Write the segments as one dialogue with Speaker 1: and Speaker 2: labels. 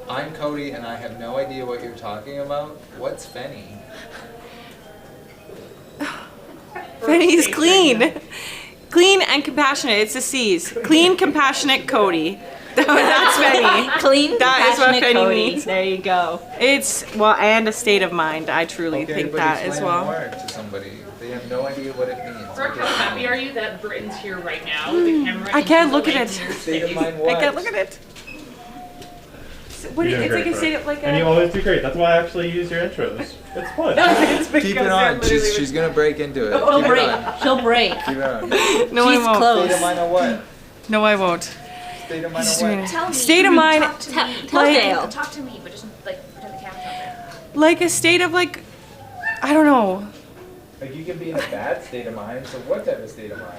Speaker 1: I'm Cody and I have no idea what you're talking about. What's Fenny?
Speaker 2: Fenny's clean. Clean and compassionate. It's the C's. Clean, compassionate, Cody. That's Fenny.
Speaker 3: Clean,
Speaker 2: that is what
Speaker 3: compassionate
Speaker 2: Fenny
Speaker 3: Cody.
Speaker 2: means.
Speaker 3: There you go.
Speaker 2: It's, well, and a state of mind. I truly
Speaker 1: Okay,
Speaker 2: think
Speaker 1: but
Speaker 2: that as
Speaker 1: explain
Speaker 2: well.
Speaker 1: more to somebody. They have no idea what it means.
Speaker 4: Brooke, how happy are you that Britain's here right now with the camera?
Speaker 2: I can't look at it.
Speaker 1: State of mind what?
Speaker 2: I can't look at it. What do you, it's like a state of like a...
Speaker 5: And you always do great. That's why I actually use your intros. It's fun.
Speaker 2: It's
Speaker 1: Keep it on. She's gonna break into it.
Speaker 3: She'll
Speaker 1: Keep it
Speaker 3: break.
Speaker 1: on.
Speaker 3: She'll break.
Speaker 1: Keep it on.
Speaker 2: No,
Speaker 3: She's
Speaker 2: I won't.
Speaker 3: close.
Speaker 1: State of mind on what?
Speaker 2: No, I won't.
Speaker 1: State of mind
Speaker 2: Just
Speaker 1: on
Speaker 2: doing
Speaker 1: what?
Speaker 2: it.
Speaker 6: Tell me.
Speaker 2: State of mind,
Speaker 3: Tell Dale.
Speaker 6: Talk to me, but just like pretend the camera's not there.
Speaker 2: like a state of like, I don't know.
Speaker 1: Like you can be in a bad state of mind, so what type of state of mind?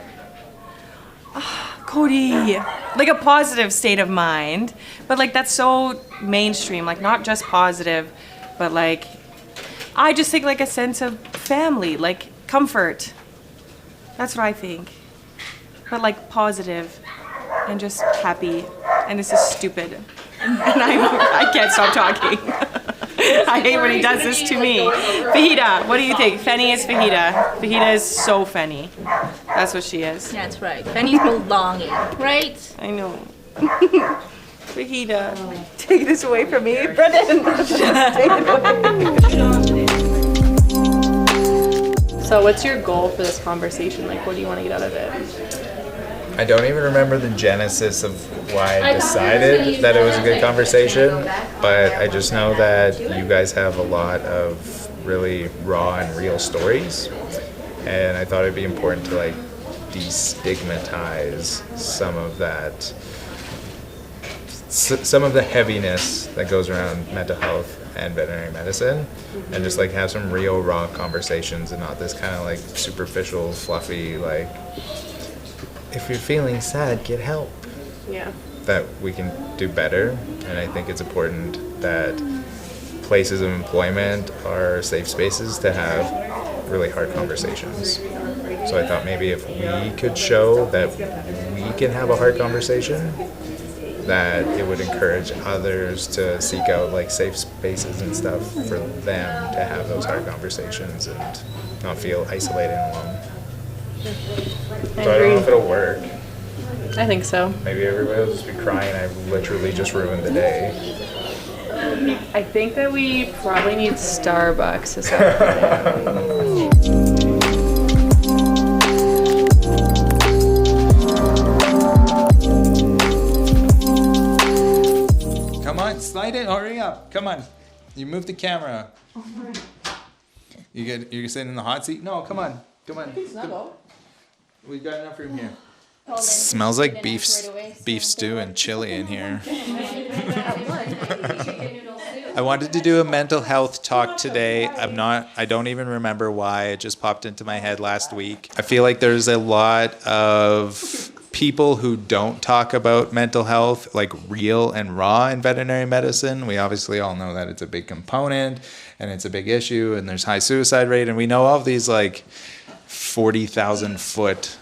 Speaker 2: Cody, like a positive state of mind, but like that's so mainstream, like not just positive, but like, I just think like a sense of family, like comfort. That's what I think. But like positive and just happy. And this is stupid. And I can't stop talking. I hate when he does this to me. Fajita, what do you think? Fenny is Fajita. Fajita is so Fenny. That's what she is.
Speaker 3: That's right. Fenny's belonging, right?
Speaker 2: I know. Fajita, take this away from me. Brendan, take it away.
Speaker 7: So what's your goal for this conversation? Like, what do you want to get out of it?
Speaker 1: I don't even remember the genesis of why I decided that it was a good conversation, but I just know that you guys have a lot of really raw and real stories, and I thought it'd be important to like destigmatize some of that, some of the heaviness that goes around mental health and veterinary medicine, and just like have some real raw conversations and not this kind of like superficial, fluffy, like, if you're feeling sad, get help.
Speaker 7: Yeah.
Speaker 1: That we can do better, and I think it's important that places of employment are safe spaces to have really hard conversations. So I thought maybe if we could show that we can have a hard conversation, that it would encourage others to seek out like safe spaces and stuff for them to have those hard conversations and not feel isolated and alone. So I don't know if it'll work.
Speaker 7: I think so.
Speaker 1: Maybe everybody will just be crying. I've literally just ruined the day.
Speaker 7: I think that we probably need Starbucks this afternoon.
Speaker 1: Come on, slide it. Hurry up. Come on. You move the camera. You're sitting in the hot seat? No, come on. Come on. We've got enough room here. Smells like beef stew and chili in here. I wanted to do a mental health talk today. I don't even remember why. It just popped into my head last week. I feel like there's a lot of people who don't talk about mental health, like real and raw in veterinary medicine. We obviously all know that it's a big component and it's a big issue and there's high suicide rate, and we know all of these like 40,000 foot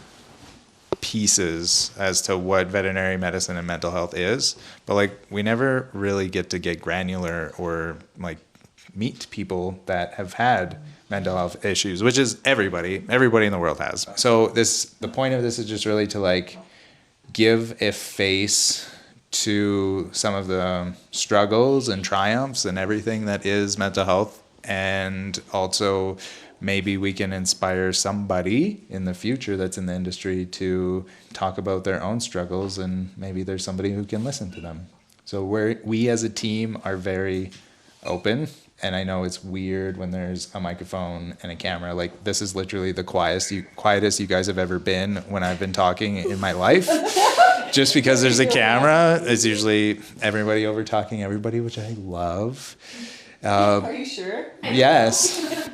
Speaker 1: pieces as to what veterinary medicine and mental health is, but like we never really get to get granular or like meet people that have had mental health issues, which is everybody in the world has. So the point of this is just really to like give a face to some of the struggles and triumphs and everything that is mental health, and also maybe we can inspire somebody in the future that's in the industry to talk about their own struggles, and maybe there's somebody who can listen to them. So we as a team are very open, and I know it's weird when there's a microphone and a camera. Like this is literally the quietest you guys have ever been when I've been talking in my life. Just because there's a camera, it's usually everybody over talking everybody, which I love.
Speaker 2: Are you sure?
Speaker 1: Yes.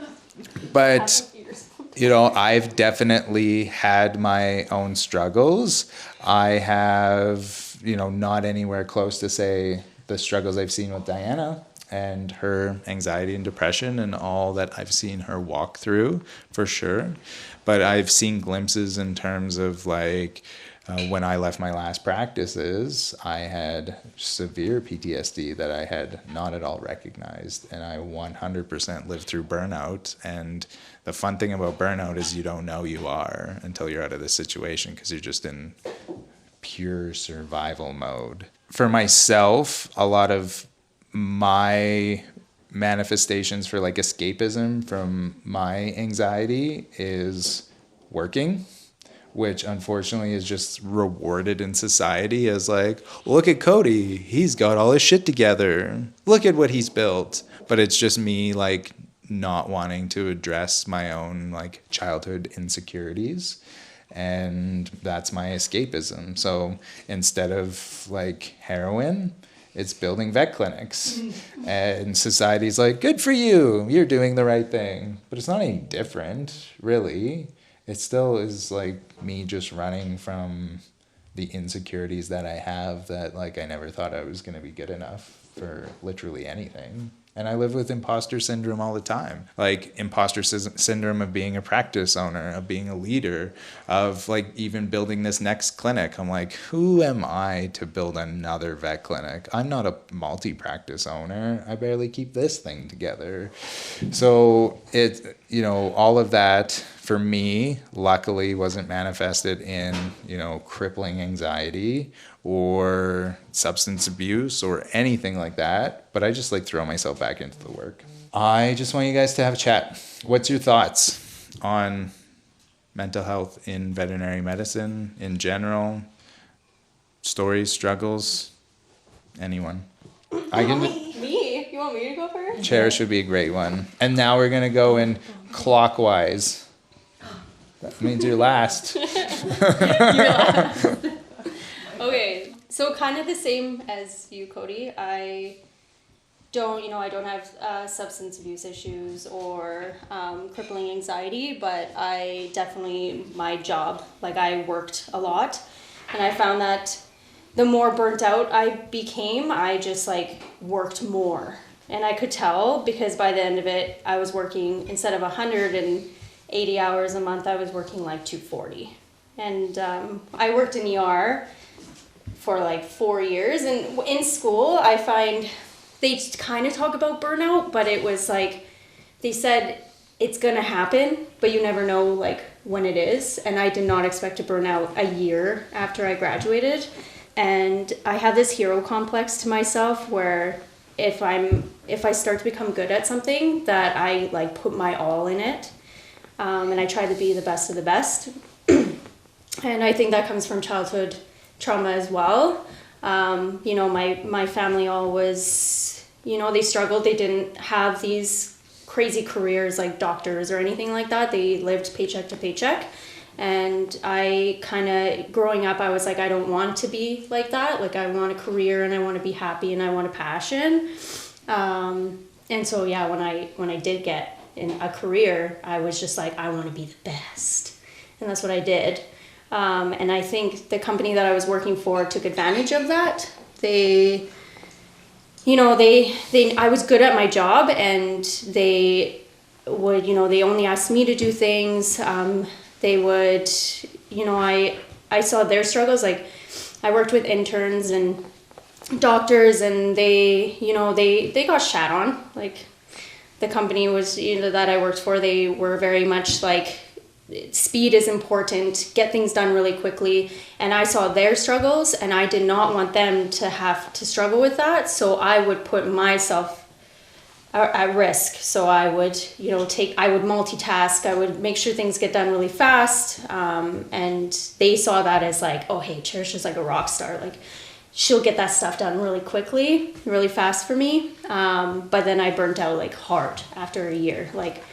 Speaker 1: But, you know, I've definitely had my own struggles. I have, you know, not anywhere close to say the struggles I've seen with Diana and her anxiety and depression and all that I've seen her walk through, for sure. But I've seen glimpses in terms of like When I left my last practices, I had severe PTSD that I had not at all recognized, and I 100% lived through burnout. And the fun thing about burnout is you don't know you are until you're out of the situation, because you're just in pure survival mode. For myself, a lot of my manifestations for like escapism from my anxiety is working, which unfortunately is just rewarded in society as like, look at Cody, he's got all his shit together. Look at what he's built. But it's just me like not wanting to address my own like childhood insecurities. And that's my escapism. So instead of like heroin, it's building vet clinics. And society's like, good for you, you're doing the right thing. But it's not any different, really. It still is like me just running from the insecurities that I have, that like I never thought I was going to be good enough for literally anything. And I live with imposter syndrome all the time. Like imposter syndrome of being a practice owner, of being a leader, of like even building this next clinic. I'm like, who am I to build another vet clinic? I'm not a multi-practice owner. I barely keep this thing together. So it, you know, all of that for me, luckily wasn't manifested in, you know, crippling anxiety or substance abuse or anything like that. But I just like throw myself back into the work. I just want you guys to have a chat. What's your thoughts on mental health in veterinary medicine in general? Stories, struggles, anyone? I can.
Speaker 8: Me? You want me to go first?
Speaker 1: Cherish would be a great one. And now we're gonna go in clockwise. That means you're last.
Speaker 8: Okay, so kind of the same as you, Cody. I don't have substance abuse issues or crippling anxiety, but I definitely, my job, like I worked a lot, and I found that the more burnt out I became, I just like worked more. And I could tell, because by the end of it, I was working, instead of 180 hours a month, I was working like 240. And I worked in ER for like 4 years. And in school, I find they kind of talk about burnout, but it was like, they said it's going to happen, but you never know like when it is. And I did not expect to burn out a year after I graduated. And I have this hero complex to myself where if I start to become good at something, that I like put my all in it. And I try to be the best of the best. And I think that comes from childhood trauma as well. You know, my family always, you know, they struggled. They didn't have these crazy careers like doctors or anything like that. They lived paycheck to paycheck. And I kind of, growing up, I was like, I don't want to be like that. Like, I want a career and I want to be happy and I want a passion. And so, yeah, when I did get in a career, I was just like, I want to be the best. And that's what I did. And I think the company that I was working for took advantage of that. They, you know, I was good at my job, and they would, you know, they only asked me to do things. They would, you know, I saw their struggles. Like, I worked with interns and doctors, and they, you know, they got shat on. Like, the company was, you know, that I worked for, they were very much like, speed is important, get things done really quickly. And I saw their struggles, and I did not want them to have to struggle with that. So I would put myself at risk. So I would, you know, I would multitask, I would make sure things get done really fast. And they saw that as like, oh, hey, Cherish is like a rock star. Like, she'll get that stuff done really quickly, really fast for me. But then I burnt out like hard after a year. Like,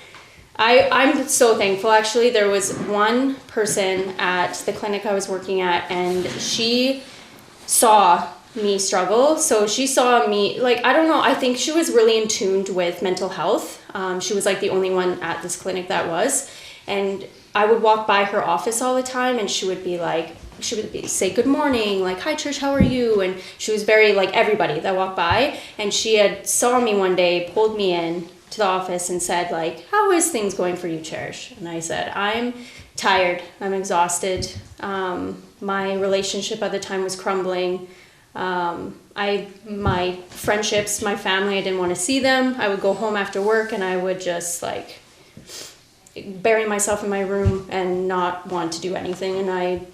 Speaker 8: I'm so thankful, actually. There was one person at the clinic I was working at, and she saw me struggle. So she saw me, like, I don't know, I think she was really in tune with mental health. She was like the only one at this clinic that was. And I would walk by her office all the time, and she would say good morning, like, hi Trish, how are you? And she was very like everybody that walked by. And she had saw me one day, pulled me in to the office and said, like, how is things going for you, Cherish? And I said, I'm tired. I'm exhausted. My relationship at the time was crumbling. My friendships, my family, I didn't want to see them. I would go home after work and I would just like bury myself in my room and not want to do anything. And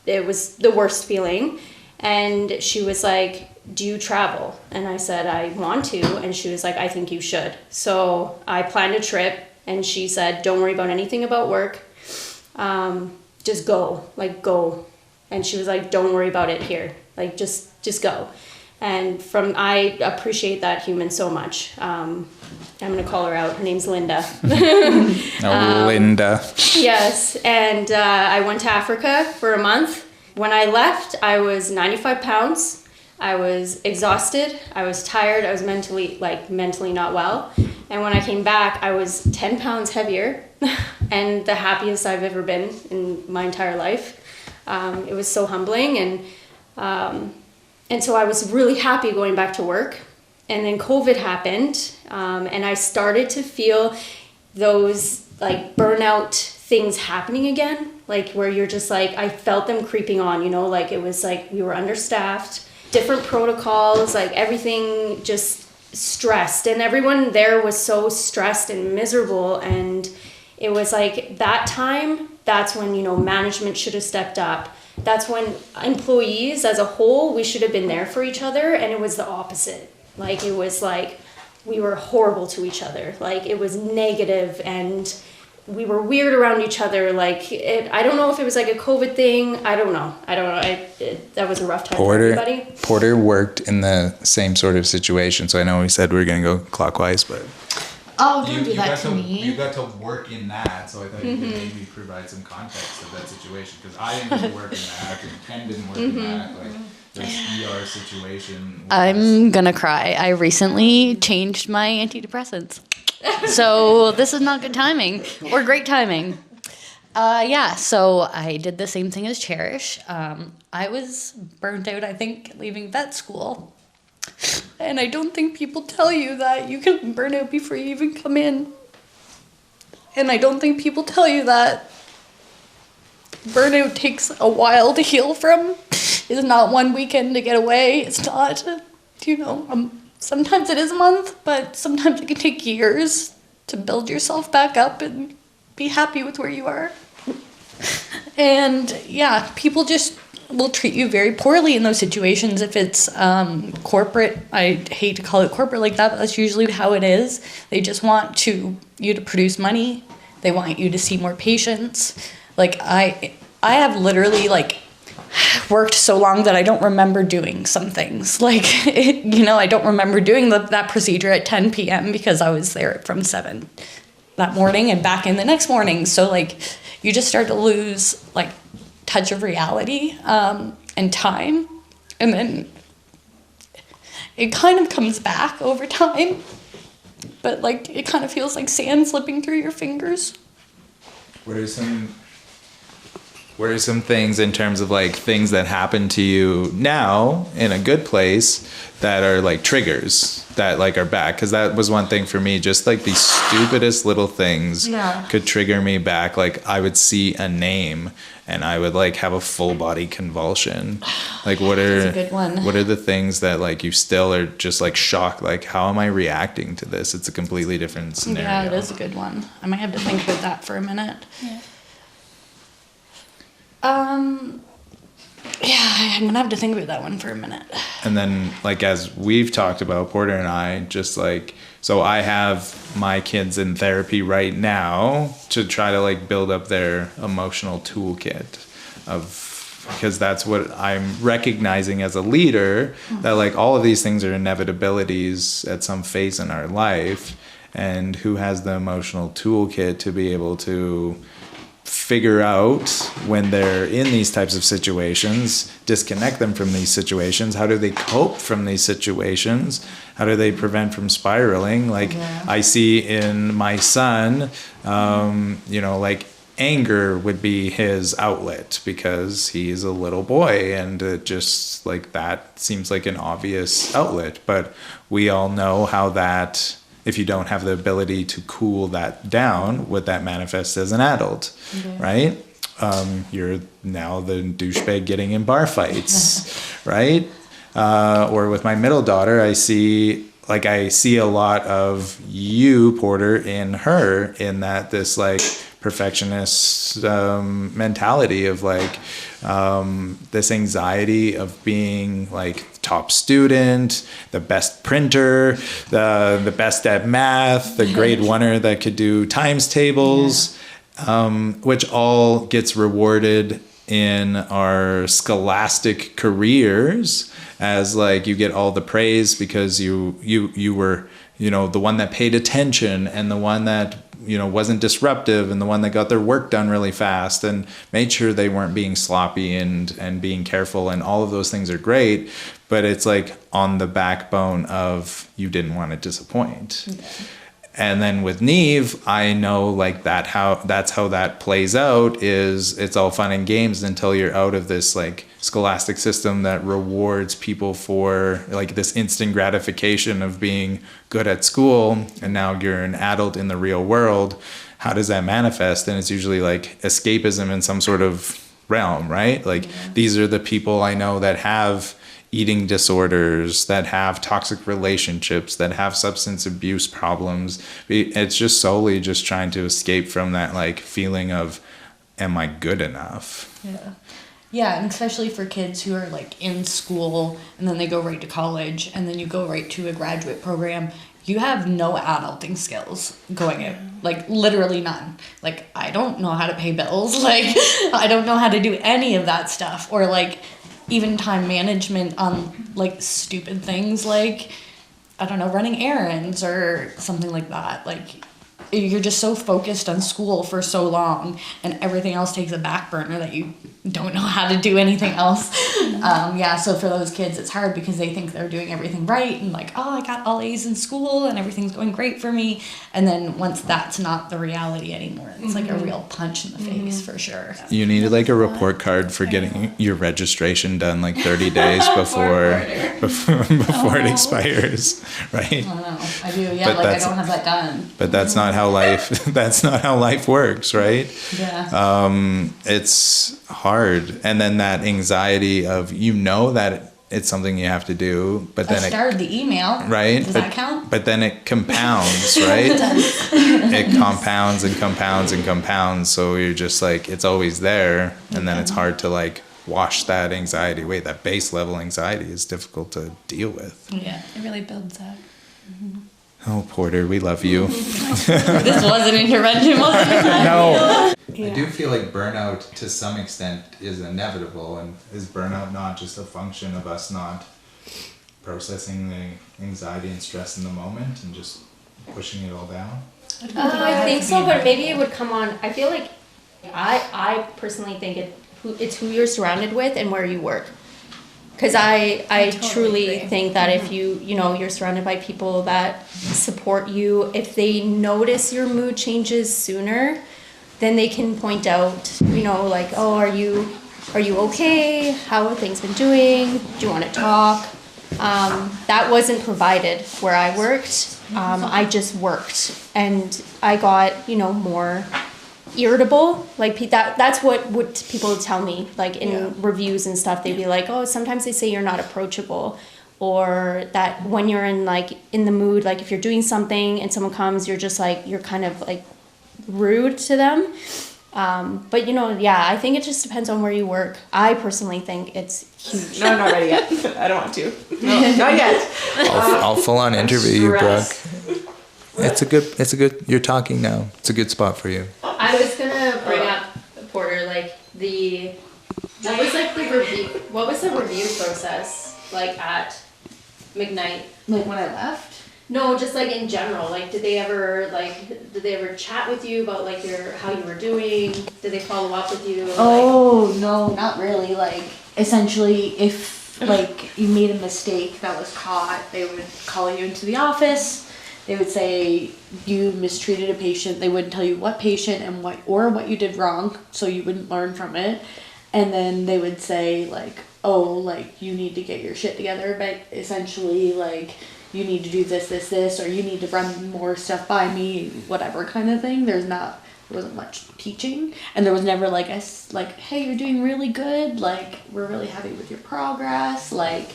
Speaker 8: it was the worst feeling. And she was like, do you travel? And I said, I want to. And she was like, I think you should. So I planned a trip and she said, don't worry about anything about work. Just go, like go. And she was like, don't worry about it here. Like, just go. And I appreciate that human so much. I'm going to call her out. Her name's Linda.
Speaker 1: Linda.
Speaker 8: Yes. And I went to Africa for a month. When I left, I was 95 pounds. I was exhausted. I was tired. I was mentally not well. And when I came back, I was 10 pounds heavier and the happiest I've ever been in my entire life. It was so humbling. And so I was really happy going back to work. And then COVID happened, and I started to feel those like burnout things happening again, like where you're just like, I felt them creeping on, you know, like it was like we were understaffed, different protocols, like everything just stressed, and everyone there was so stressed and miserable. And it was like that time, that's when, you know, management should have stepped up. That's when employees as a whole, we should have been there for each other. And it was the opposite. Like, it was like we were horrible to each other. Like, it was negative and we were weird around each other. Like, I don't know if it was like a COVID thing. I don't know. That was a rough time for everybody.
Speaker 1: Porter worked in the same sort of situation. So I know we said we were going to go clockwise, but...
Speaker 6: Oh, don't do that to me.
Speaker 1: You got to work in that, so I thought you could maybe provide some context of that situation, because I didn't work in that, and Ken didn't work in that, like, this ER situation.
Speaker 9: I'm gonna cry. I recently changed my antidepressants. So this is not good timing, or great timing. So I did the same thing as Cherish. I was burnt out, I think, leaving vet school. And I don't think people tell you that you can burn out before you even come in. And I don't think people tell you that burnout takes a while to heal from. It's not one weekend to get away. It's not, sometimes it is a month, but sometimes it can take years to build yourself back up and be happy with where you are. And yeah, people just will treat you very poorly in those situations. If it's corporate, I hate to call it corporate like that, but that's usually how it is. They just want you to produce money. They want you to see more patients. Like, I have literally like worked so long that I don't remember doing some things. Like, I don't remember doing that procedure at 10 p.m. because I was there from 7 that morning and back in the next morning. So like, you just start to lose like touch of reality and time, and then it kind of comes back over time, but like it kind of feels like sand slipping through your fingers.
Speaker 1: What are some things in terms of like things that happen to you now in a good place that are like triggers that like are back? Because that was one thing for me, just like these stupidest little things could trigger me back. Like, I would see a name and I would like have a full body convulsion. Like, that's a good one. What are the things that like you still are just like shocked? Like, how am I reacting to this? It's a completely different scenario.
Speaker 9: Yeah, it is a good one. I might have to think about that for a minute. Yeah. I'm gonna have to think about that one for a minute.
Speaker 1: And then, like, as we've talked about, Porter and I, just like, so I have my kids in therapy right now to try to like build up their emotional toolkit because that's what I'm recognizing as a leader, that like all of these things are inevitabilities at some phase in our life, and who has the emotional toolkit to be able to figure out when they're in these types of situations, disconnect them from these situations. How do they cope from these situations? How do they prevent from spiraling? Like, I see in my son, like anger would be his outlet because he's a little boy, and it just like that seems like an obvious outlet. But we all know how that, if you don't have the ability to cool that down, what that manifests as an adult, right? you're now the douchebag getting in bar fights, right? Or with my middle daughter, I see a lot of you, Porter, in her, in that this like perfectionist mentality of like this anxiety of being like top student, the best printer, the best at math, the grade oneer that could do times tables, which all gets rewarded in our scholastic careers as like you get all the praise because you were, you know, the one that paid attention and the one that, you know, wasn't disruptive and the one that got their work done really fast and made sure they weren't being sloppy and being careful, and all of those things are great, but it's like on the backbone of you didn't want to disappoint. And then with Neve, I know like that's how that plays out, is it's all fun and games until you're out of this like scholastic system that rewards people for like this instant gratification of being good at school, and now you're an adult in the real world. How does that manifest? And it's usually like escapism in some sort of realm, right? Like these are the people I know that have eating disorders, that have toxic relationships, that have substance abuse problems. It's just solely just trying to escape from that like feeling of, am I good enough?
Speaker 9: Yeah, and especially for kids who are like in school and then they go right to college and then you go right to a graduate program, you have no adulting skills going in. Like literally none. Like I don't know how to pay bills. Like I don't know how to do any of that stuff, or like even time management on like stupid things like, I don't know, running errands or something like that. Like you're just so focused on school for so long and everything else takes a back burner that you don't know how to do anything else. So for those kids it's hard because they think they're doing everything right and like, oh, I got all A's in school and everything's going great for me, and then once that's not the reality anymore, it's like a real punch in the face for sure.
Speaker 1: You needed like a report card for getting your registration done like 30 days before it expires, right?
Speaker 9: I don't know. I do, yeah,
Speaker 1: But
Speaker 9: like I
Speaker 1: that's-
Speaker 9: don't have that done.
Speaker 1: But that's not how life works, right?
Speaker 9: Yeah.
Speaker 1: It's hard. And then that anxiety of, you know, that it's something you have to do, but
Speaker 9: I
Speaker 1: then
Speaker 9: started the email.
Speaker 1: right?
Speaker 9: Does that count?
Speaker 1: But then it compounds, right? It compounds and compounds and compounds. So you're just like, it's always there. And then it's hard to like wash that anxiety away. That base level anxiety is difficult to deal with.
Speaker 9: Yeah, it really builds up.
Speaker 1: Oh, Porter, we love you.
Speaker 9: This was an intervention, wasn't it?
Speaker 1: No. I do feel like burnout to some extent is inevitable, and is burnout not just a function of us not processing the anxiety and stress in the moment and just pushing it all down?
Speaker 8: I think so, but maybe it would come on. I feel like I personally think it's who you're surrounded with and where you work. Because I
Speaker 9: totally
Speaker 8: truly
Speaker 9: agree.
Speaker 8: think that if you're surrounded by people that support you, if they notice your mood changes sooner, then they can point out, like, oh, are you okay? How have things been doing? Do you want to talk? That wasn't provided where I worked. I just worked, and I got, more irritable. Like that's what people would tell me, like in reviews and stuff. They'd be like, oh, sometimes they say you're not approachable, or that when you're in the mood, like if you're doing something and someone comes, you're just like, you're kind of like rude to them. But I think it just depends on where you work. I personally think it's huge.
Speaker 2: No, I'm not ready yet. I don't want to. No, not yet.
Speaker 1: I'll full on interview you, Brooke.
Speaker 2: Stress.
Speaker 1: It's a good, you're talking now. It's a good spot for you.
Speaker 8: I was gonna bring up, Porter, like what was the review process like at McKnight?
Speaker 9: Like when I left?
Speaker 8: No, just like in general. Like, did they ever chat with you about like how you were doing? Did they follow up with you?
Speaker 9: Oh, no, not really. Like, essentially, if like you made a mistake that was caught, they would call you into the office. They would say you mistreated a patient. They wouldn't tell you what patient and what you did wrong, so you wouldn't learn from it. And then they would say like, oh, like you need to get your shit together, but essentially like you need to do this, or you need to run more stuff by me, whatever kind of thing. There's not there wasn't much teaching, and there was never like hey, you're doing really good, like we're really happy with your progress, like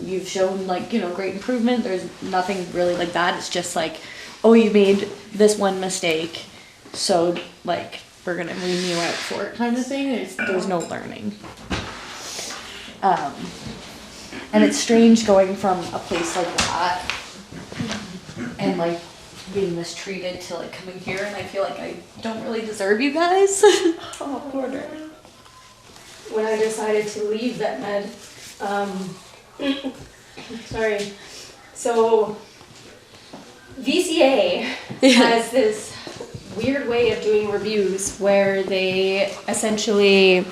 Speaker 9: you've shown like great improvement. There's nothing really like that. It's just like, oh, you made this one mistake, so like we're gonna wean you out for it kind of thing. There's no learning. And it's strange going from a place like that and like being mistreated to like coming here, and I feel like I don't really deserve you guys. Oh, Porter.
Speaker 8: When I decided to leave vet med, sorry. So VCA has this weird way of doing reviews where they essentially,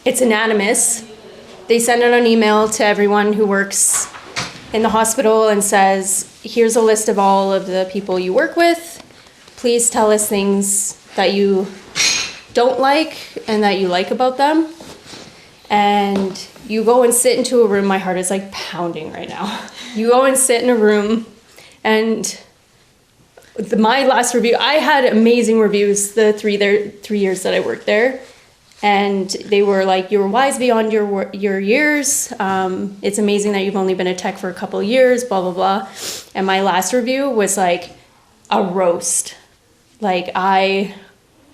Speaker 8: it's anonymous. They send out an email to everyone who works in the hospital and says, here's a list of all of the people you work with. Please tell us things that you don't like and that you like about them. And you go and sit into a room. My heart is like pounding right now. You go and sit in a room, and my last review, I had amazing reviews the 3 years that I worked there. And they were like, you were wise beyond your years. It's amazing that you've only been a tech for a couple of years, blah, blah, blah. And my last review was like a roast. Like I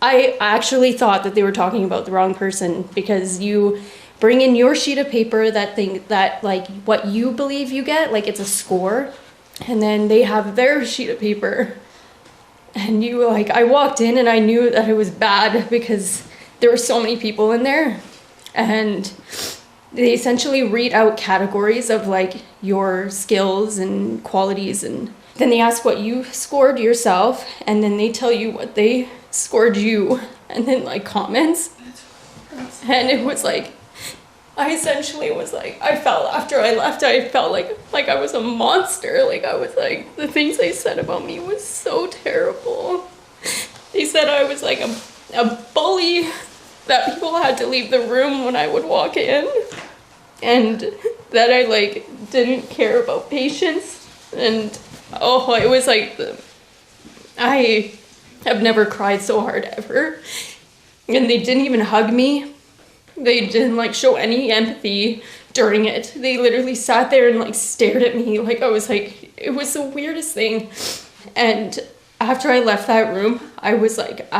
Speaker 8: actually thought that they were talking about the wrong person, because you bring in your sheet of paper that like what you believe you get, like it's a score. And then they have their sheet of paper. And you like, I walked in and I knew that it was bad because there were so many people in there, and they essentially read out categories of like your skills and qualities, and then they ask what you scored yourself, and then they tell you what they scored you, and then like comments. And it was like, I essentially was like, I felt after I left, I felt like I was a monster. Like I was like, the things they said about me was so terrible. They said I was like a bully, that people had to leave the room when I would walk in, and that I like didn't care about patients. And it was like I have never cried so hard ever. And they didn't even hug me. They didn't like show any empathy during it. They literally sat there and like stared at me like I was like, it was the weirdest thing. And after I left that room, I was like,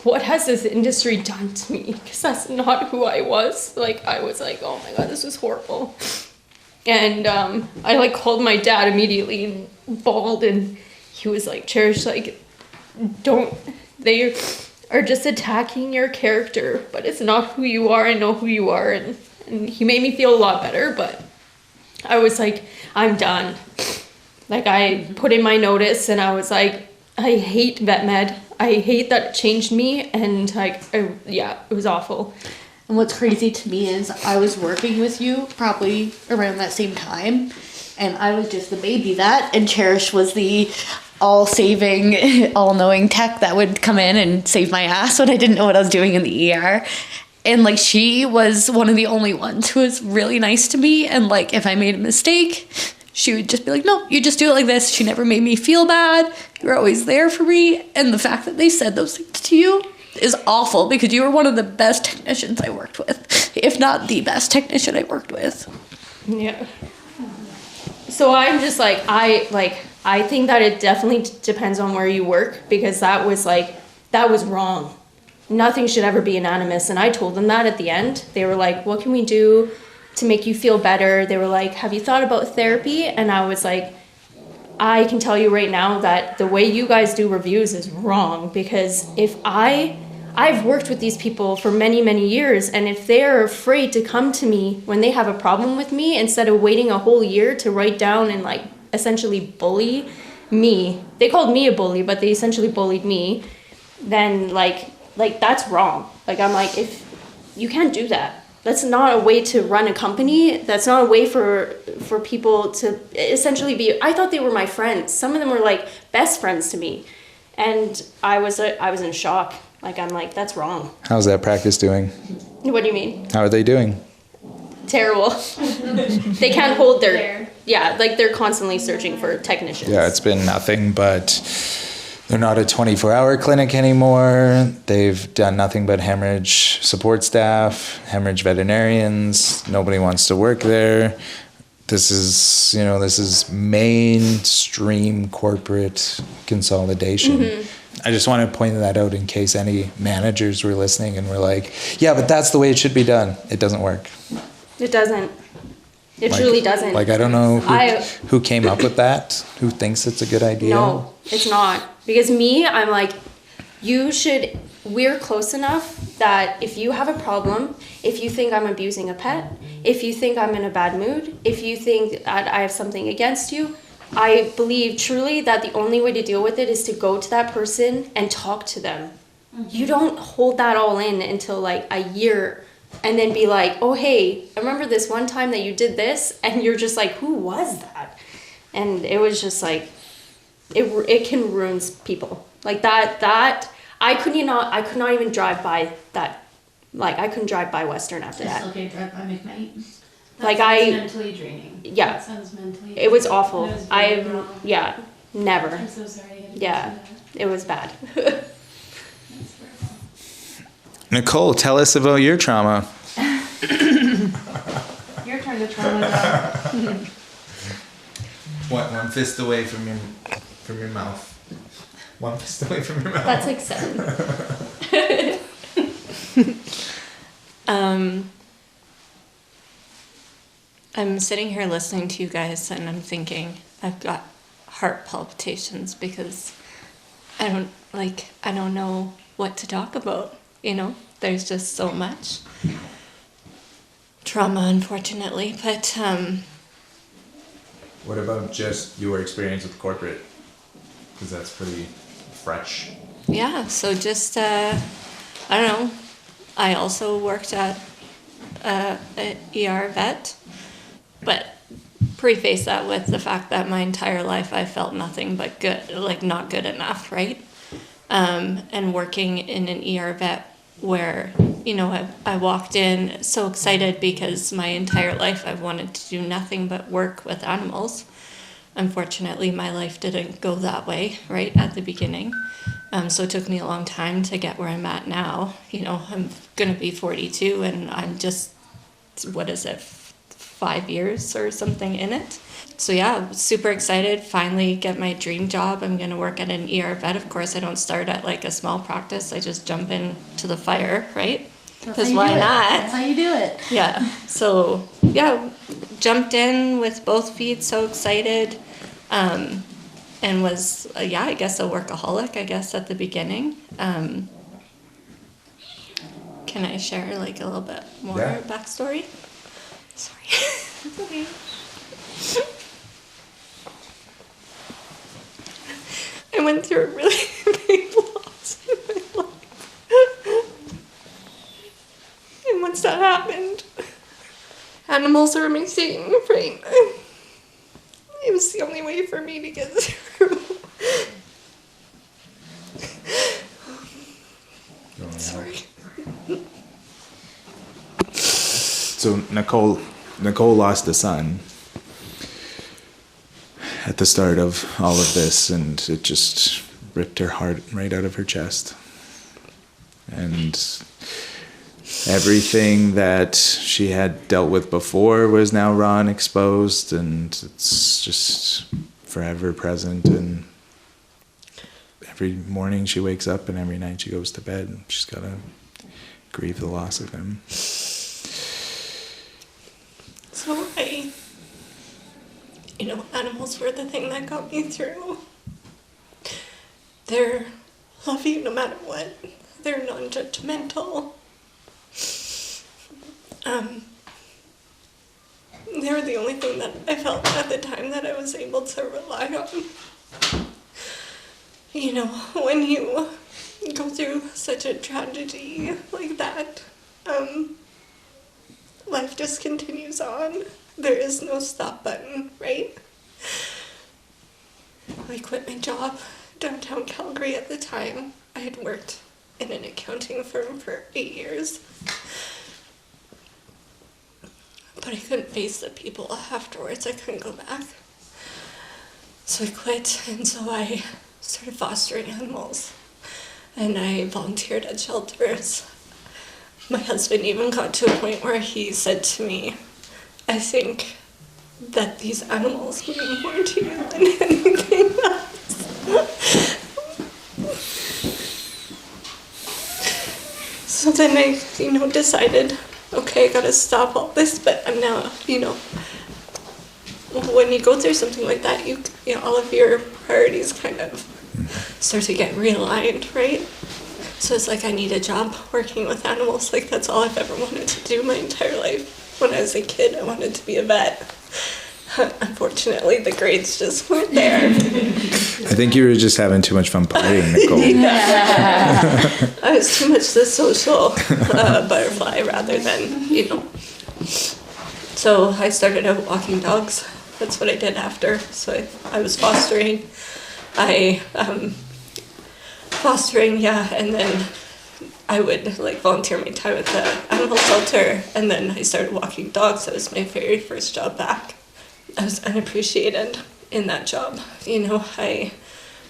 Speaker 8: what has this industry done to me? Because that's not who I was. Like, I was like, oh my God, this is horrible. And I like called my dad immediately and bawled, and he was like, Cherish, like, they are just attacking your character, but it's not who you are. I know who you are. And he made me feel a lot better, but I was like, I'm done. Like, I put in my notice, and I was like, I hate vet med. I hate that it changed me, and like, it was awful.
Speaker 9: And what's crazy to me is I was working with you probably around that same time, and I was just the baby vet, and Cherish was the all-saving, all-knowing tech that would come in and save my ass when I didn't know what I was doing in the ER. And like, she was one of the only ones who was really nice to me, and like, if I made a mistake, she would just be like, no, you just do it like this. She never made me feel bad. You were always there for me. And the fact that they said those things to you is awful, because you were one of the best technicians I worked with, if not the best technician I worked with.
Speaker 8: Yeah. So I'm just like, I think that it definitely depends on where you work, because that was wrong. Nothing should ever be anonymous. And I told them that at the end. They were like, what can we do to make you feel better? They were like, have you thought about therapy? And I was like, I can tell you right now that the way you guys do reviews is wrong, because if I've worked with these people for many, many years, and if they're afraid to come to me when they have a problem with me, instead of waiting a whole year to write down and like essentially bully me, they called me a bully, but they essentially bullied me, then like that's wrong. Like, I'm like, if you can't do that. That's not a way to run a company. That's not a way for people to essentially be. I thought they were my friends. Some of them were like best friends to me, and I was in shock. Like, I'm like, that's wrong.
Speaker 1: How's that practice doing?
Speaker 8: What do you mean?
Speaker 1: How are they doing?
Speaker 8: Terrible. They can't hold their, like they're constantly searching for technicians.
Speaker 1: Yeah, it's been nothing but They're not a 24-hour clinic anymore. They've done nothing but hemorrhage support staff, hemorrhage veterinarians. Nobody wants to work there. This is mainstream corporate consolidation. Mm-hmm. I just want to point that out in case any managers were listening and were like, yeah, but that's the way it should be done. It doesn't work.
Speaker 8: It doesn't. It truly doesn't.
Speaker 1: Like, I don't know who came up with that, who thinks it's a good idea.
Speaker 8: No, it's not. Because I'm like, we're close enough that if you have a problem, if you think I'm abusing a pet, if you think I'm in a bad mood, if you think that I have something against you, I believe truly that the only way to deal with it is to go to that person and talk to them. Mm-hmm. You don't hold that all in until like a year and then be like, oh, hey, I remember this one time that you did this, and you're just like, who was that? And it was just like, it can ruin people. Like that I could not even drive by that. Like, I couldn't drive by Western after that.
Speaker 6: Okay, drive by McKnight.
Speaker 8: Like,
Speaker 6: sounds mentally draining.
Speaker 8: Yeah.
Speaker 6: That sounds mentally
Speaker 8: It was awful.
Speaker 6: That was very wrong.
Speaker 8: Never.
Speaker 6: I'm so sorry.
Speaker 8: It was bad.
Speaker 1: Nicole, tell us about your trauma.
Speaker 7: Your turn to trauma down.
Speaker 1: One fist away from your mouth. One fist away from your mouth.
Speaker 8: That's like 7.
Speaker 10: I'm sitting here listening to you guys and I'm thinking I've got heart palpitations because I don't know what to talk about, There's just so much trauma, unfortunately, but
Speaker 1: What about just your experience with corporate? Because that's pretty fresh.
Speaker 10: yeah, so just I don't know. I also worked at an ER vet, but preface that with the fact that my entire life I felt nothing but good, like not good enough, right? And working in an ER vet where, I walked in so excited because my entire life I've wanted to do nothing but work with animals. Unfortunately, my life didn't go that way, right, at the beginning. So it took me a long time to get where I'm at now. I'm going to be 42 and I'm just, 5 years or something in it. So yeah, super excited, finally get my dream job. I'm going to work at an ER vet. Of course, I don't start at like a small practice. I just jump into the fire, right? Because why not?
Speaker 6: That's how you do it.
Speaker 10: Yeah. So yeah, jumped in with both feet, so excited. And was, I guess a workaholic, at the beginning. Can I share like a little bit more backstory? Sorry.
Speaker 6: It's okay.
Speaker 10: I went through a really big loss in my life. And once that happened, animals are my saving frame. It was the only way for me to get through. Sorry.
Speaker 1: So Nicole lost a son at the start of all of this, and it just ripped her heart right out of her chest. And everything that she had dealt with before was now raw and exposed, and it's just forever present. And every morning she wakes up and every night she goes to bed, and she's got to grieve the loss of him.
Speaker 10: So animals were the thing that got me through. They're loving no matter what. They're non-judgmental. They were the only thing that I felt at the time that I was able to rely on. When you go through such a tragedy like that, life just continues on. There is no stop button, right? I quit my job downtown Calgary at the time. I had worked in an accounting firm for 8 years. But I couldn't face the people afterwards. I couldn't go back. So I quit, and so I started fostering animals. And I volunteered at shelters. My husband even got to a point where he said to me, I think that these animals mean more to you than anything else. So then I, decided, okay, I gotta stop all this, but I'm now, when you go through something like that, you all of your priorities kind of start to get realigned, right? So it's like I need a job working with animals. Like that's all I've ever wanted to do my entire life. When I was a kid, I wanted to be a vet. Unfortunately, the grades just weren't there.
Speaker 1: I think you were just having too much fun partying, Nicole.
Speaker 10: I was too much the social butterfly rather than, So I started out walking dogs. That's what I did after. So I was fostering. And then I would volunteer my time at the animal shelter, and then I started walking dogs. That was my very first job back. I was unappreciated in that job. I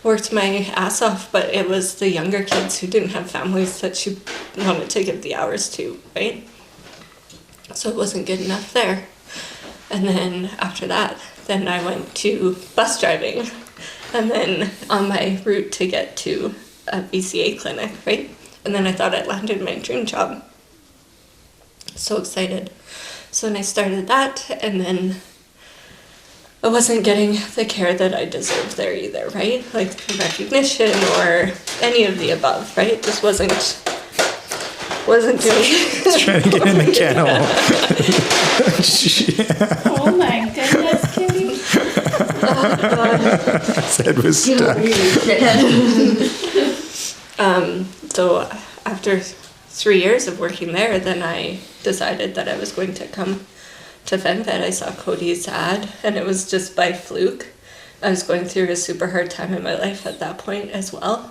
Speaker 10: worked my ass off, but it was the younger kids who didn't have families that you wanted to give the hours to, right? So it wasn't good enough there. And then after that, then I went to bus driving, and then on my route to get to a BCA clinic, right? And then I thought I'd landed my dream job. So excited. So then I started that, and then I wasn't getting the care that I deserved there either, right? Like recognition or any of the above, right? Just wasn't doing it.
Speaker 1: Trying to get in the kennel.
Speaker 6: Oh my goodness, Kitty.
Speaker 1: His head was stuck.
Speaker 10: So after 3 years of working there, then I decided that I was going to come to FenVet. I saw Cody's ad, and it was just by fluke. I was going through a super hard time in my life at that point as well.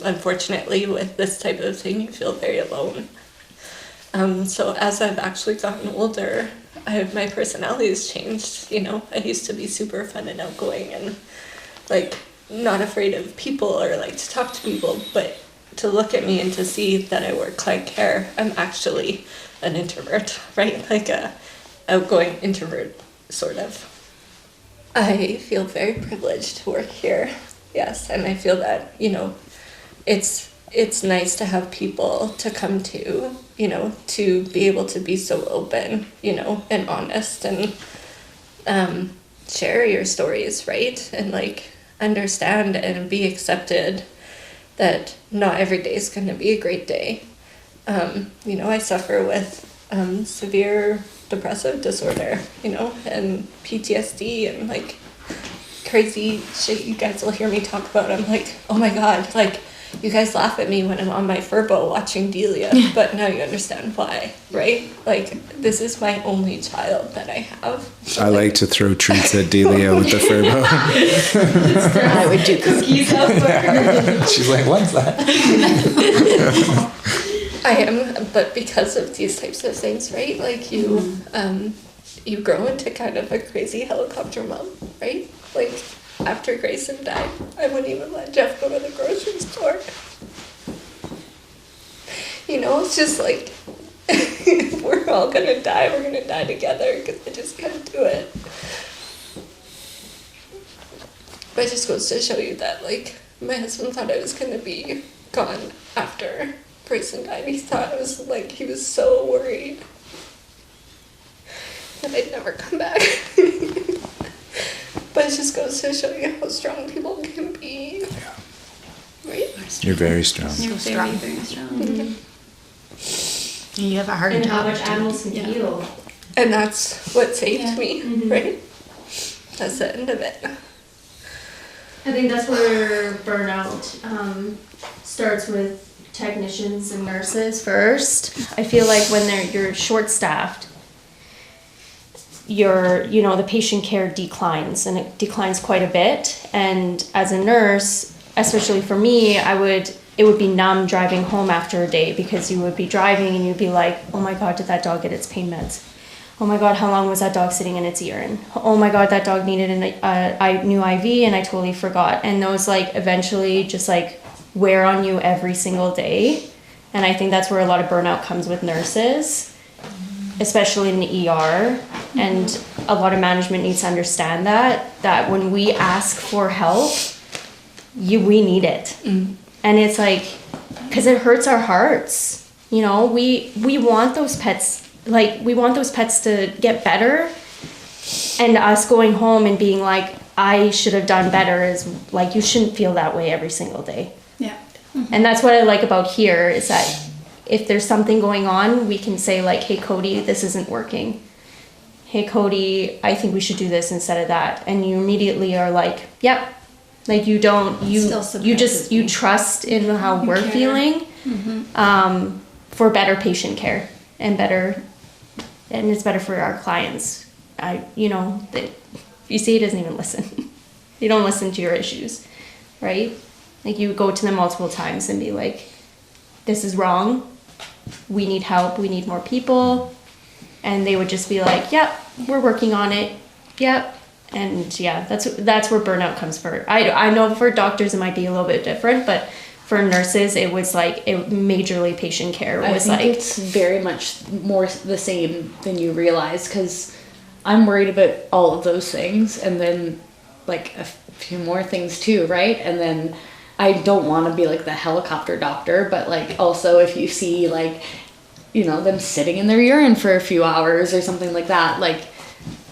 Speaker 10: Unfortunately, with this type of thing, you feel very alone. So as I've actually gotten older, my personality has changed. I used to be super fun and outgoing and not afraid of people or to talk to people, but to look at me and to see that I wear client care, I'm actually an introvert, right? Like a outgoing introvert, sort of. I feel very privileged to work here, yes, and I feel that, it's nice to have people to come to, to be able to be so open, and honest and share your stories, right? And understand and be accepted that not every day is going to be a great day. I suffer with severe depressive disorder, and PTSD and crazy shit you guys will hear me talk about. I'm like, oh my God, you guys laugh at me when I'm on my furbo watching Delia, but now you understand why, right? This is my only child that I have.
Speaker 1: I like to throw treats at Delia with the furbo.
Speaker 6: I would do cookies up for her.
Speaker 1: She's like, what's that?
Speaker 10: I am, but because of these types of things, right? You grow into kind of a crazy helicopter mom, right? After Grayson died, I wouldn't even let Jeff go to the grocery store. It's just if we're all gonna die, we're gonna die together, because I just can't do it. But it just goes to show you that, my husband thought I was gonna be gone after Grayson died. He thought I was, he was so worried that I'd never come back. But it just goes to show you how strong people can be.
Speaker 1: Yeah.
Speaker 10: Right?
Speaker 1: You're very strong.
Speaker 6: You're very, very strong.
Speaker 10: Mm-hmm.
Speaker 6: And you have a hard
Speaker 3: And
Speaker 6: job.
Speaker 3: how much animals can heal.
Speaker 10: And that's what saved me,
Speaker 3: Mm-hmm.
Speaker 10: right? That's the end of it.
Speaker 3: I think that's where burnout starts with technicians and nurses first. I feel like when you're short-staffed, the patient care declines, and it declines quite a bit. And as a nurse, especially for me, it would be numb driving home after a day, because you would be driving and you'd be like, oh my God, did that dog get its pain meds? oh my God, how long was that dog sitting in its urine? Oh my God, that dog needed a new IV and I totally forgot. And those like eventually just like wear on you every single day. And I think that's where a lot of burnout comes with nurses, especially in the ER. And a lot of management needs to understand that when we ask for help, we need it. And it's like, because it hurts our hearts. You know, we want those pets, like we want those pets to get better, and us going home and being like, I should have done better, is like, you shouldn't feel that way every single day.
Speaker 9: Yeah.
Speaker 3: And that's what I like about here, is that if there's something going on, we can say like, hey Cody, this isn't working. Hey Cody, I think we should do this instead of that. And you immediately are like, yep. Like you trust in how we're feeling, for better patient care and it's better for our clients. You see, he doesn't even listen. They don't listen to your issues, right? Like you go to them multiple times and be like, this is wrong. We need help. We need more people. And they would just be like, yep, we're working on it. Yep. And yeah, that's where burnout comes for. I know for doctors it might be a little bit different, but for nurses it was like majorly patient care was
Speaker 6: I think it's very much more the same than you realize, because I'm worried about all of those things and then like a few more things too, right? And then I don't want to be like the helicopter doctor, but like also if you see like, you know, them sitting in their urine for a few hours or something like that, like,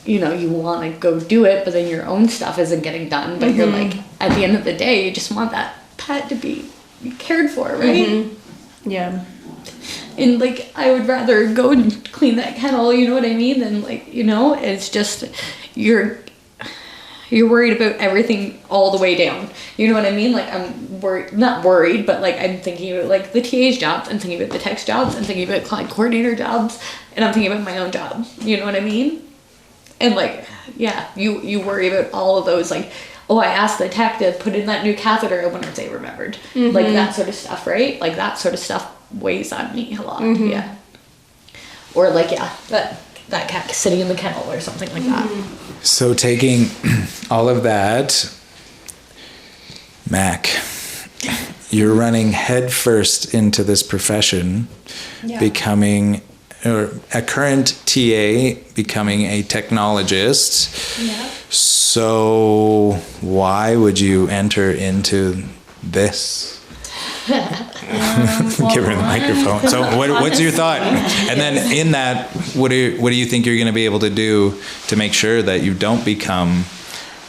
Speaker 6: you know, you want to go do it, but then your own stuff isn't getting done. But you're like, at the end of the day, you just want that pet to be cared for, right?
Speaker 3: Yeah.
Speaker 6: And like, I would rather go and clean that kennel, you know what I mean? Than like, you know, it's just, you're worried about everything all the way down. You know what I mean? Like I'm not worried, but like I'm thinking about like the TA's jobs, I'm thinking about the tech's jobs, I'm thinking about client coordinator jobs, and I'm thinking about my own job. You know what I mean? And like, yeah, you worry about all of those, like, oh, I asked the tech to put in that new catheter, I wonder if they remembered. Like that sort of stuff, right? Like that sort of stuff weighs on me a lot, yeah. Or like, yeah, that cat sitting in the kennel or something like that.
Speaker 1: So taking all of that, Mac, you're running headfirst into this profession, becoming a current TA, becoming a technologist.
Speaker 9: Yeah.
Speaker 1: So why would you enter into this? Give her the microphone. So what's your thought? And then in that, what do you think you're going to be able to do to make sure that you don't become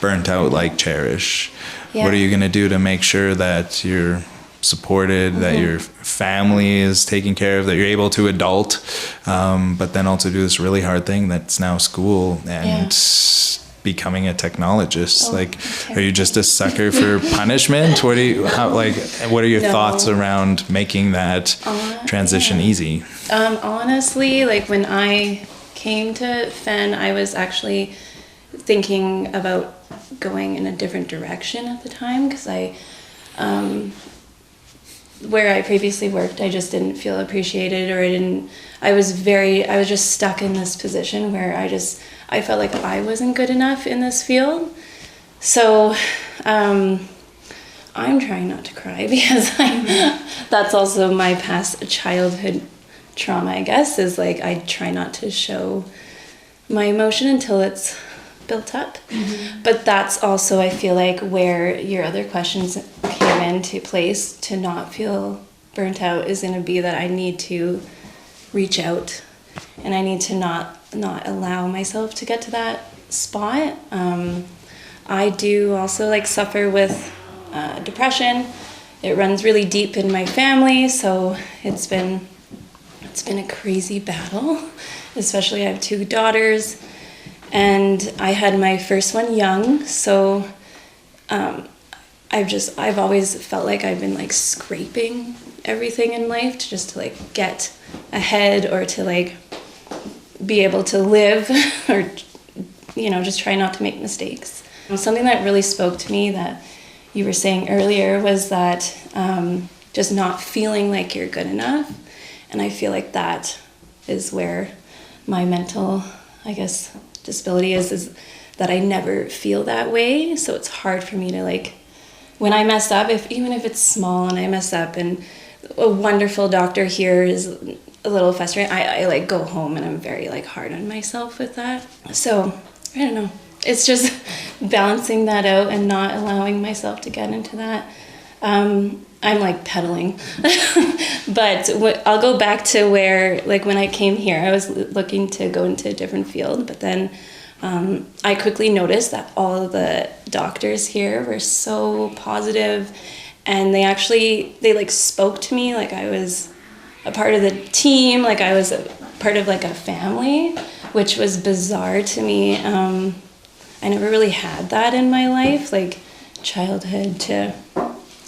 Speaker 1: burnt out like Cherish?
Speaker 2: Yeah.
Speaker 1: What are you going to do to make sure that you're supported, that your family is taken care of, that you're able to adult, but then also do this really hard thing that's now school and becoming a technologist? Like, are you just a sucker for punishment? What are your thoughts around making that transition easy?
Speaker 7: Honestly, like when I came to Fen, I was actually thinking about going in a different direction at the time, because where I previously worked, I just didn't feel appreciated, or I was just stuck in this position where I felt like I wasn't good enough in this field. So I'm trying not to cry, because that's also my past childhood trauma, I guess, is like I try not to show my emotion until it's built up. But that's also, I feel like, where your other questions came into place. To not feel burnt out is going to be that I need to reach out, and I need to not allow myself to get to that spot. I do also like suffer with depression. It runs really deep in my family, so it's been a crazy battle. Especially I have 2 daughters, and I had my first one young, so I've always felt like I've been like scraping everything in life to like get ahead, or to like be able to live, or just try not to make mistakes. Something that really spoke to me that you were saying earlier was that just not feeling like you're good enough, and I feel like that is where my mental I guess, disability is that I never feel that way. So it's hard for me to like, when I mess up, even if it's small and I mess up and a wonderful doctor here is a little frustrating, I like go home and I'm very like hard on myself with that. So I don't know. It's just balancing that out and not allowing myself to get into that. I'm like pedaling, but I'll go back to where, like when I came here, I was looking to go into a different field, but then I quickly noticed that all of the doctors here were so positive, and they like spoke to me like I was a part of the team, like I was a part of like a family, which was bizarre to me. I never really had that in my life, like childhood to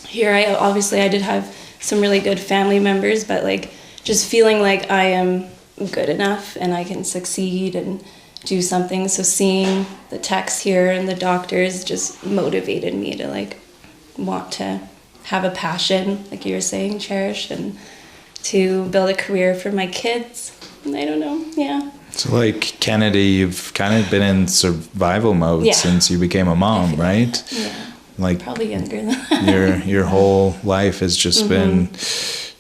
Speaker 7: here. I did have some really good family members, but like just feeling like I am good enough and I can succeed and do something. So seeing the techs here and the doctors just motivated me to like want to have a passion, like you were saying, cherish, and to build a career for my kids. I don't know, yeah.
Speaker 1: So like Kennedy, you've kind of been in survival mode since you became a mom, right?
Speaker 7: Yeah.
Speaker 1: Like
Speaker 7: probably younger than that.
Speaker 1: your whole life has just been,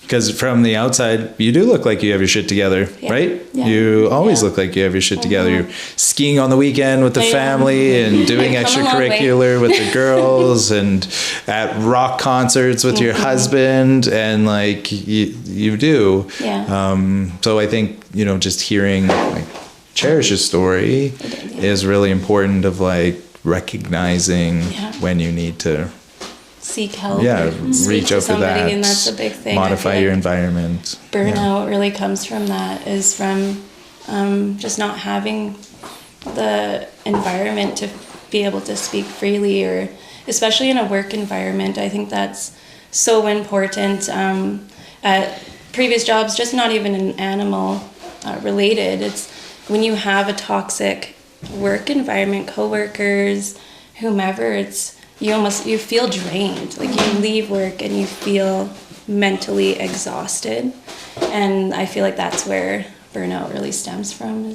Speaker 1: because from the outside you do look like you have your shit together, right? Yeah. You always look like you have your shit together. You're skiing on the weekend with the family and doing extracurricular with the girls and at rock concerts with your husband, and like you do. So I think, you know, just hearing like Cherish's story is really important, of like recognizing when you need to
Speaker 7: seek help.
Speaker 1: Reach out for that.
Speaker 7: And that's a big thing.
Speaker 1: Modify your environment.
Speaker 7: Burnout really comes from that, is from just not having the environment to be able to speak freely, or especially in a work environment. I think that's so important. At previous jobs, just not even an animal related, it's when you have a toxic work environment, coworkers, whomever, it's you feel drained. Like you leave work and you feel mentally exhausted, and I feel like that's where burnout really stems from.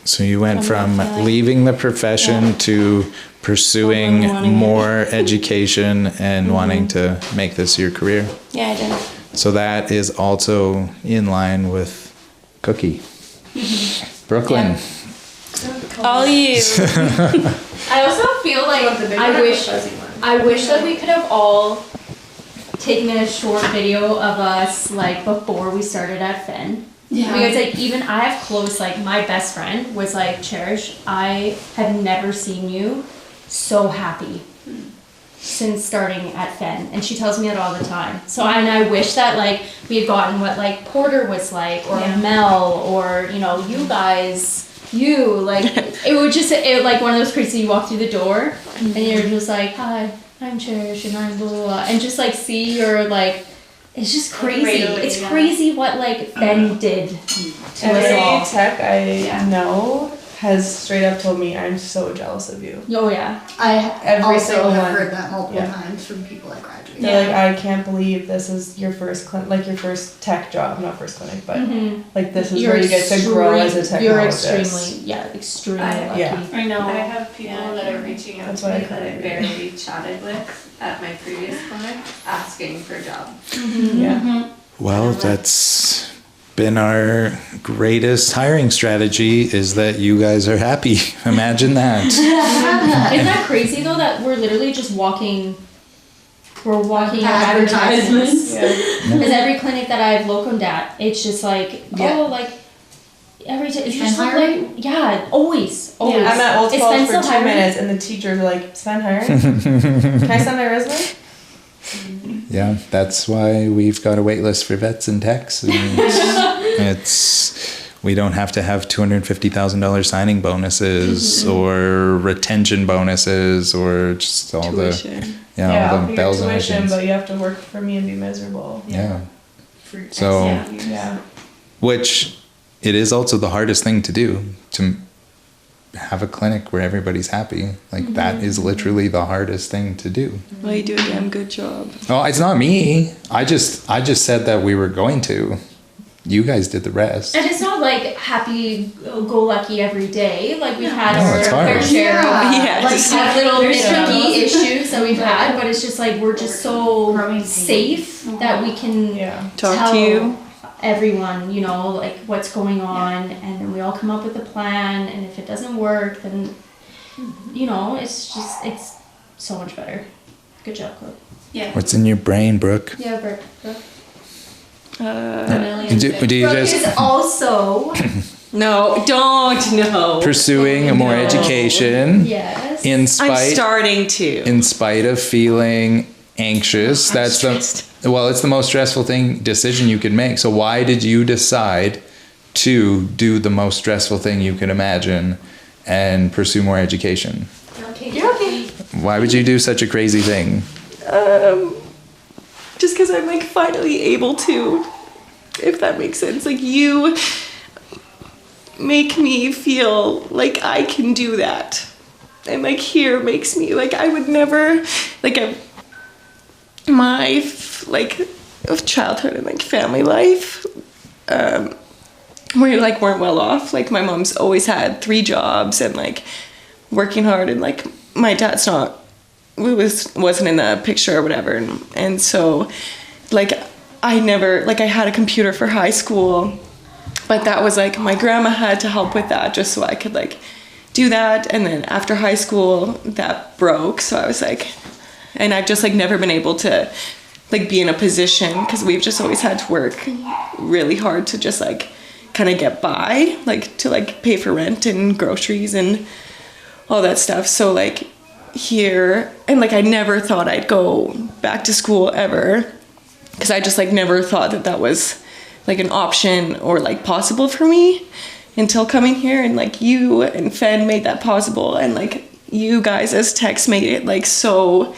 Speaker 1: So you went from leaving the profession to pursuing more education and wanting to make this your career.
Speaker 7: Yeah, I did.
Speaker 1: So that is also in line with Cookie. Brooklyn.
Speaker 7: All you.
Speaker 3: I also feel like I wish that we could have all taken a short video of us like before we started at Fenn. Yeah. Because like even I have close, like my best friend was like, Cherish, I have never seen you so happy since starting at Fenn, and she tells me that all the time. So and I wish that like we had gotten what like Porter was like, or Mel, or you know, you guys. Like it would just like one of those crazy, you walk through the door and you're just like, hi, I'm Cherish and I'm blah, blah, blah, and just like see your like, it's just crazy. It's crazy what like Fenn did to us all.
Speaker 11: Every tech I know has straight up told me, I'm so jealous of you.
Speaker 3: Oh yeah.
Speaker 12: I also have heard that multiple times from people I graduated.
Speaker 11: They're like, I can't believe this is your first your first tech job, not first clinic, but like this is where you get to grow as a technologist.
Speaker 3: You're extremely lucky.
Speaker 11: Yeah.
Speaker 10: I know. I have people that are reaching out to me that I barely chatted with at my previous clinic asking for a job.
Speaker 1: Well, that's been our greatest hiring strategy, is that you guys are happy. Imagine that.
Speaker 3: Isn't that crazy though, that we're literally just walking advertisements? Because every clinic that I've locumed at, it's just like, like every time it's just like, always.
Speaker 11: I'm at Old College for 2 minutes and the teachers are like, Sven hiring? Can I send my resume?
Speaker 1: Yeah, that's why we've got a wait list for vets and techs. And we don't have to have $250,000 signing bonuses or retention bonuses or just all
Speaker 11: tuition.
Speaker 1: all the bells and whistles.
Speaker 11: But you have to work for me and be miserable.
Speaker 1: So, which it is also the hardest thing to do, to have a clinic where everybody's happy. Like that is literally the hardest thing to do.
Speaker 7: Well, you do a damn good job.
Speaker 1: Oh, it's not me. I just said that we were going to. you guys did the rest.
Speaker 3: And it's not like happy-go-lucky every day. Like we've had our
Speaker 1: it's hard.
Speaker 3: fair share of
Speaker 2: Yes.
Speaker 3: like little nitpicky issues that we've had, but it's just like we're just so safe that we can
Speaker 2: Talk
Speaker 3: tell
Speaker 2: to you.
Speaker 3: everyone, you know, like what's going on, and then we all come up with a plan. And if it doesn't work, then you know, it's so much better. Good job, Chloe.
Speaker 8: Yeah.
Speaker 1: What's in your brain, Brooke?
Speaker 3: Yeah, Brooke.
Speaker 1: Do you
Speaker 3: Brooke
Speaker 1: just
Speaker 3: is also
Speaker 2: No, don't, no.
Speaker 1: pursuing more education
Speaker 3: yes.
Speaker 1: in
Speaker 2: I'm
Speaker 1: spite
Speaker 2: starting to.
Speaker 1: in spite of feeling anxious? That's it's the most stressful decision you could make. So why did you decide to do the most stressful thing you could imagine and pursue more education?
Speaker 2: You're okay.
Speaker 1: Why would you do such a crazy thing?
Speaker 2: Just because I'm like finally able to, if that makes sense. Like you make me feel like I can do that. And like here makes me like I would never like my of childhood and like family life we like weren't well off. Like my mom's always had 3 jobs and like working hard, and like my dad's wasn't in the picture or whatever, and so like I never like I had a computer for high school, but that was like my grandma had to help with that just so I could like do that, and then after high school that broke, so I was like, and I've just like never been able to like be in a position because we've just always had to work really hard to just like kind of get by, like to like pay for rent and groceries and all that stuff. So like here, and like I never thought I'd go back to school ever because I just like never thought that was like an option or like possible for me until coming here, and like you and Fen made that possible, and like you guys as techs made it like so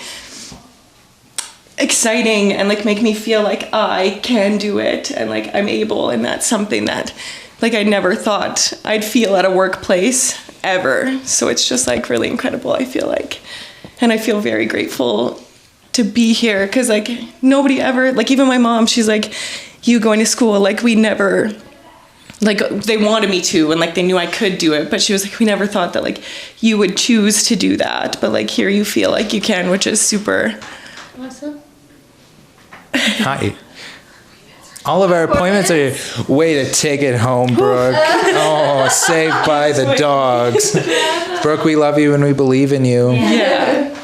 Speaker 2: exciting and like make me feel like I can do it and like I'm able, and that's something that like I never thought I'd feel at a workplace ever. So it's just like really incredible, I feel like, and I feel very grateful to be here because like nobody ever, like even my mom, she's like, you going to school, like we never, like they wanted me to and like they knew I could do it, but she was like, we never thought that like you would choose to do that, but like here you feel like you can, which is super
Speaker 3: Awesome.
Speaker 1: Hi. All of our appointments are here. Way to take it home, Brooke. Oh, saved by the dogs. Brooke, we love you and we believe in you.
Speaker 2: Yeah.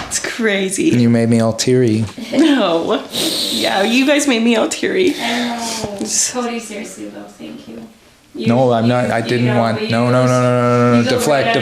Speaker 2: It's crazy.
Speaker 1: And you made me all teary.
Speaker 2: No. Yeah, you guys made me all teary.
Speaker 8: Cody, seriously though, thank you.
Speaker 1: No, I'm not. I didn't want. No. Deflect.